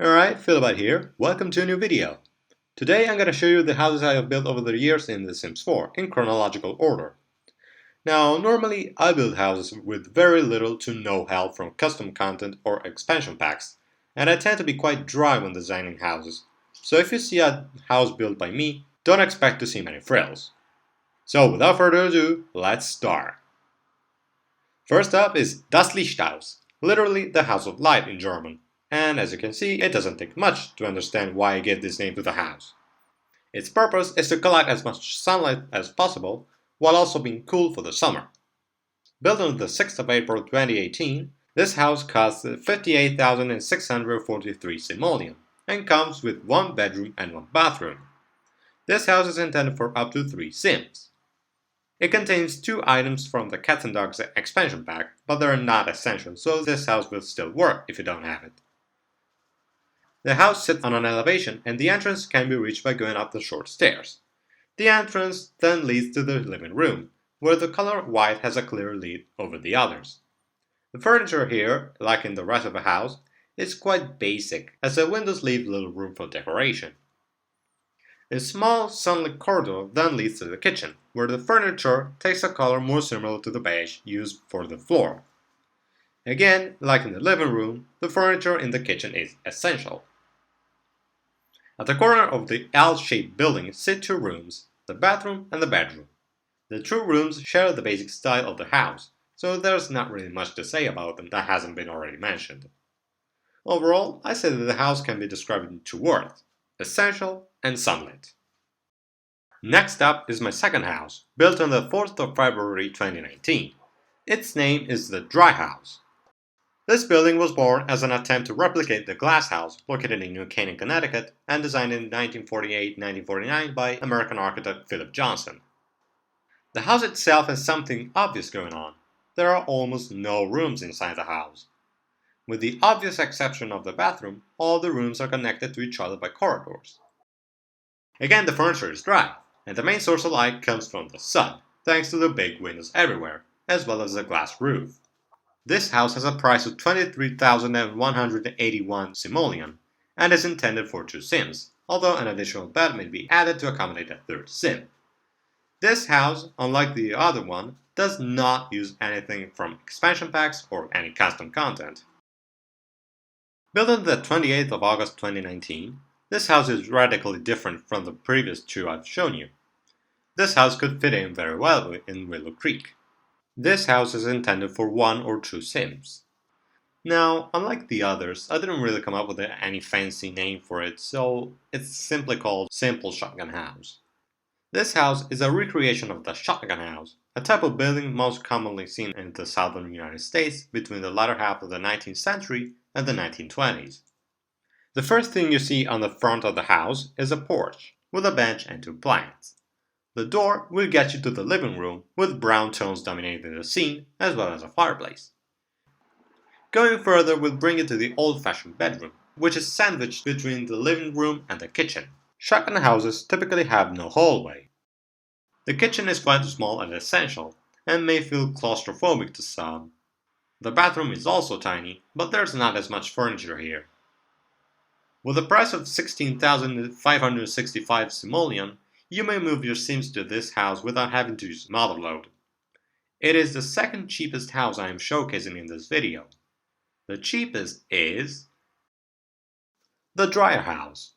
Alright, Philibite here. Welcome to a new video. Today I'm going to show you the houses I have built over the years in The Sims 4 in chronological order. Now, normally I build houses with very little to no help from custom content or expansion packs, and I tend to be quite dry when designing houses. So if you see a house built by me, don't expect to see many frills. So without further ado, let's start. First up is Das Lichthaus, literally the House of Light in German. And as you can see, it doesn't take much to understand why I gave this name to the house. Its purpose is to collect as much sunlight as possible, while also being cool for the summer. Built on the 6th of April 2018, this house costs 58,643 simoleon, and comes with 1 bedroom and 1 bathroom. This house is intended for up to 3 Sims. It contains 2 items from the Cats and Dogs expansion pack, but they are not essential, so this house will still work if you don't have it. The house sits on an elevation, and the entrance can be reached by going up the short stairs. The entrance then leads to the living room, where the color white has a clear lead over the others. The furniture here, like in the rest of the house, is quite basic, as the windows leave little room for decoration. A small sunlit corridor then leads to the kitchen, where the furniture takes a color more similar to the beige used for the floor. Again, like in the living room, the furniture in the kitchen is essential. At the corner of the L-shaped building sit 2 rooms, the bathroom and the bedroom. The 2 rooms share the basic style of the house, so there's not really much to say about them that hasn't been already mentioned. Overall, I say that the house can be described in 2 words: essential and sunlit. Next up is my second house, built on the 4th of February 2019. Its name is the Dry House. This building was born as an attempt to replicate the glass house located in New Canaan, Connecticut, and designed in 1948-1949 by American architect Philip Johnson. The house itself has something obvious going on. There are almost no rooms inside the house. With the obvious exception of the bathroom, all the rooms are connected to each other by corridors. Again, the furniture is dry, and the main source of light comes from the sun, thanks to the big windows everywhere, as well as the glass roof. This house has a price of 23,181 simoleon, and is intended for 2 Sims, although an additional bed may be added to accommodate a 3rd Sim. This house, unlike the other one, does not use anything from expansion packs or any custom content. Built on the 28th of August 2019, this house is radically different from the previous 2 I've shown you. This house could fit in very well in Willow Creek. This house is intended for 1 or 2 Sims. Now, unlike the others, I didn't really come up with any fancy name for it, so it's simply called Simple Shotgun House. This house is a recreation of the shotgun house, a type of building most commonly seen in the southern United States between the latter half of the 19th century and the 1920s. The first thing you see on the front of the house is a porch, with a bench and 2 plants. The door will get you to the living room, with brown tones dominating the scene, as well as a fireplace. Going further will bring you to the old-fashioned bedroom, which is sandwiched between the living room and the kitchen. Shotgun houses typically have no hallway. The kitchen is quite small and essential, and may feel claustrophobic to some. The bathroom is also tiny, but there's not as much furniture here. With a price of 16,565 simoleon, you may move your Sims to this house without having to use Motherload. It is the second cheapest house I am showcasing in this video. The cheapest is the Dryer House.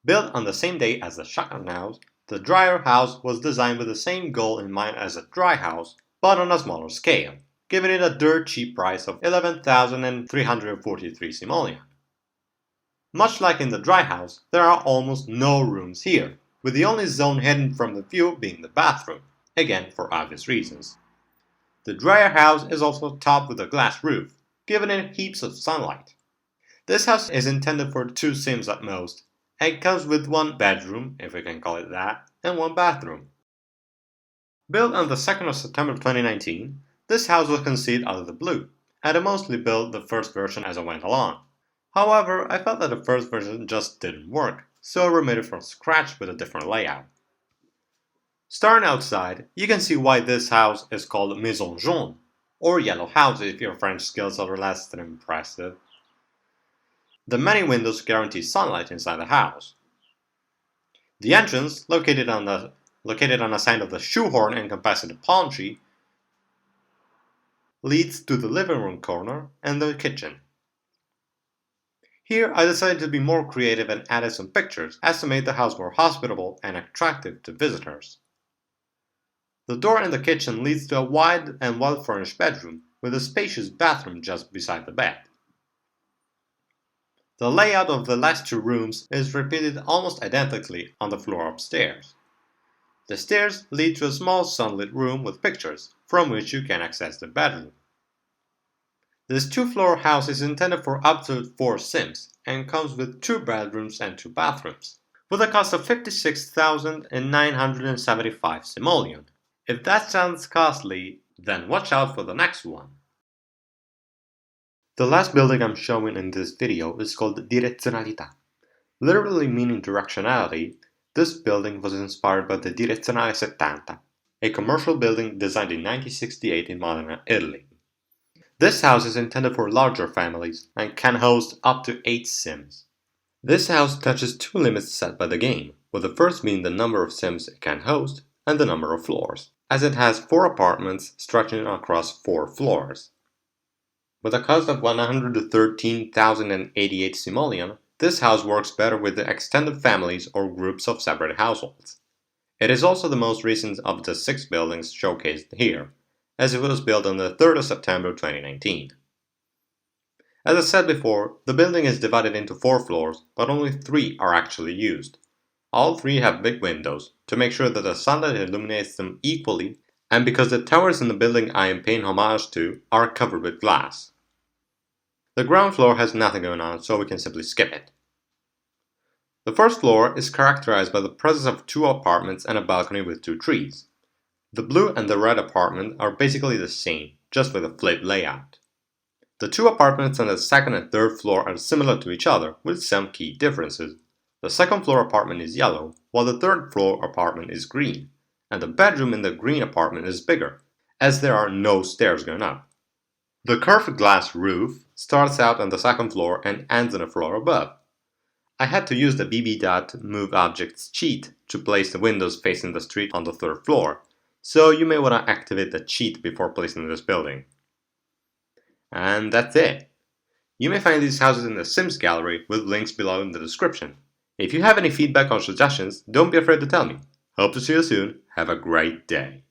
Built on the same day as the Shotgun House, the Dryer House was designed with the same goal in mind as a dry house, but on a smaller scale, giving it a dirt cheap price of 11,343 simoleon. Much like in the Dry House, there are almost no rooms here, with the only zone hidden from the view being the bathroom, again for obvious reasons. The Dryer House is also topped with a glass roof, giving it heaps of sunlight. This house is intended for 2 Sims at most, and comes with 1 bedroom, if we can call it that, and 1 bathroom. Built on the 2nd of September 2019, this house was conceived out of the blue, and I mostly built the first version as I went along. However, I felt that the first version just didn't work, so I remade it from scratch with a different layout. Starting outside, you can see why this house is called Maison Jaune, or Yellow House if your French skills are less than impressive. The many windows guarantee sunlight inside the house. The entrance, located on a side of the shoehorn encompassing the palm tree, leads to the living room corner and the kitchen. Here, I decided to be more creative and added some pictures as to make the house more hospitable and attractive to visitors. The door in the kitchen leads to a wide and well-furnished bedroom with a spacious bathroom just beside the bed. The layout of the last two rooms is repeated almost identically on the floor upstairs. The stairs lead to a small sunlit room with pictures, from which you can access the bedroom. This two-floor house is intended for up to 4 Sims and comes with 2 bedrooms and 2 bathrooms, with a cost of 56,975 simoleon. If that sounds costly, then watch out for the next one. The last building I'm showing in this video is called Direzionalità. Literally meaning directionality, this building was inspired by the Direzionale 70, a commercial building designed in 1968 in Modena, Italy. This house is intended for larger families and can host up to 8 Sims. This house touches 2 limits set by the game, with the first being the number of Sims it can host and the number of floors, as it has 4 apartments stretching across 4 floors. With a cost of 113,088 simoleon, this house works better with the extended families or groups of separate households. It is also the most recent of the 6 buildings showcased here, as it was built on the 3rd of September 2019. As I said before, the building is divided into 4 floors, but only 3 are actually used. All 3 have big windows, to make sure that the sunlight illuminates them equally, and because the towers in the building I am paying homage to are covered with glass. The ground floor has nothing going on, so we can simply skip it. The first floor is characterized by the presence of 2 apartments and a balcony with 2 trees. The blue and the red apartment are basically the same, just with a flipped layout. The 2 apartments on the second and third floor are similar to each other, with some key differences. The second floor apartment is yellow, while the third floor apartment is green, and the bedroom in the green apartment is bigger, as there are no stairs going up. The curved glass roof starts out on the second floor and ends on the floor above. I had to use the bb.move objects cheat to place the windows facing the street on the third floor, so you may want to activate the cheat before placing this building. And that's it. You may find these houses in the Sims gallery with links below in the description. If you have any feedback or suggestions, don't be afraid to tell me. Hope to see you soon. Have a great day.